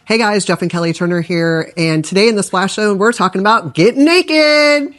Hey guys, Jeff and Kelly Turner here, and today in the Splash Zone, we're talking about getting naked.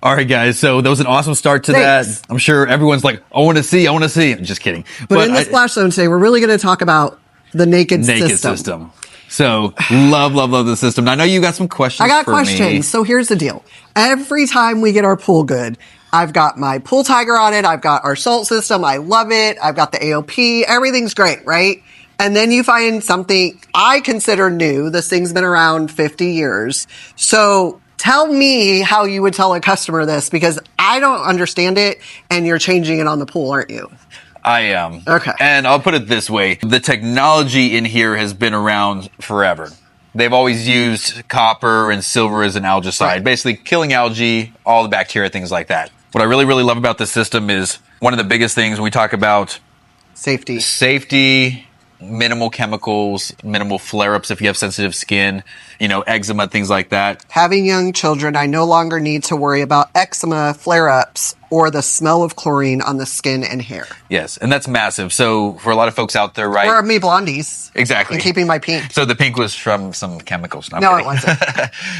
All right, guys, so that was an awesome start to that. I'm sure everyone's like, I want to see. I'm just kidding. But in the Splash Zone today, we're really going to talk about the naked system. So love the system. Now, I know you got some questions I got for questions. me. So here's the deal. Every time we get our pool good, I've got my pool tiger on it. I've got our salt system. I love it. I've got the AOP. Everything's great, right? And then you find something I consider new. This thing's been around 50 years. So tell me how you would tell a customer this, because I don't understand it, and you're changing it on the pool, aren't you? I am. Okay. And I'll put it this way. The technology in here has been around forever. They've always used copper and silver as an algicide, Right. basically killing algae, all the bacteria, things like that. What I really love about this system is one of the biggest things when we talk about safety, minimal chemicals, minimal flare-ups if you have sensitive skin, eczema, things like that. Having young children, I no longer need to worry about eczema, flare-ups, or the smell of chlorine on the skin and hair. Yes, and that's massive. So for a lot of folks out there, right? Or me blondies. Exactly. And keeping my pink. So the pink was from some chemicals. No, it wasn't.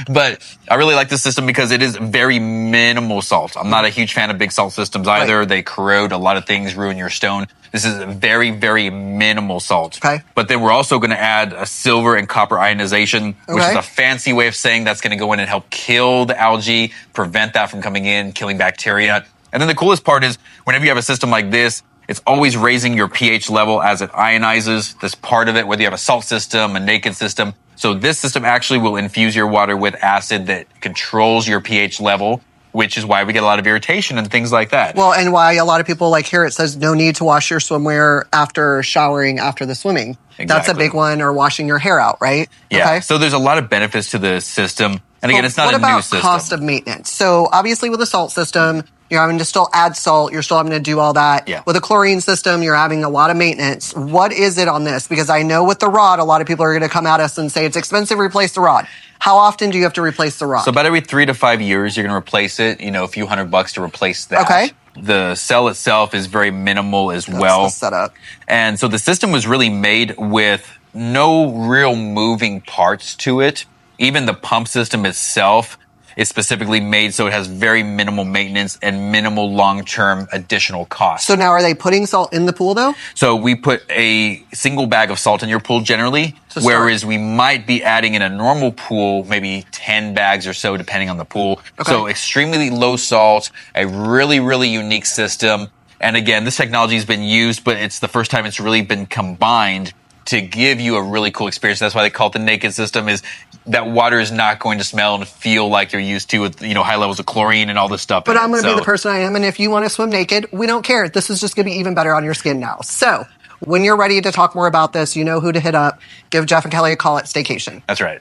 But I really like this system because it is very minimal salt. I'm not a huge fan of big salt systems either. Right. They corrode a lot of things, ruin your stone. This is very minimal salt. Okay. But then we're also going to add a silver and copper ionization, which is a fancy way of saying that's going to go in and help kill the algae, prevent that from coming in, killing bacteria. And then the coolest part is whenever you have a system like this, it's always raising your pH level as it ionizes. This part of it, whether you have a salt system, a naked system. So this system actually will infuse your water with acid that controls your pH level, which is why we get a lot of irritation and things like that. Well, and why a lot of people, like here it says no need to wash your swimwear after showering after the swimming. Exactly. That's a big one, or washing your hair out, right? Yeah. Okay. So there's a lot of benefits to the system. And again, it's not a new system. What about cost of maintenance? So obviously with a salt system, you're having to still add salt. You're still having to do all that. Yeah. With a chlorine system, you're having a lot of maintenance. What is it on this? Because I know with the rod, a lot of people are going to come at us and say it's expensive, replace the rod. How often do you have to replace the rod? So about every 3 to 5 years, you're going to replace it, a few $100 to replace that. Okay. The cell itself is very minimal as well. That's the setup. And so the system was really made with no real moving parts to it. Even the pump system itself is specifically made so it has very minimal maintenance and minimal long-term additional costs. So now are they putting salt in the pool though? So we put a single bag of salt in your pool generally, whereas we might be adding in a normal pool maybe 10 bags or so depending on the pool. Okay. So extremely low salt, a really unique system. And again, this technology has been used, but it's the first time it's really been combined to give you a really cool experience. That's why they call it the naked system, is that water is not going to smell and feel like you're used to with, high levels of chlorine and all this stuff. But I'm going to be the person I am, and if you want to swim naked, we don't care. This is just going to be even better on your skin now. So when you're ready to talk more about this, you know who to hit up. Give Jeff and Kelly a call at Staycation. That's right.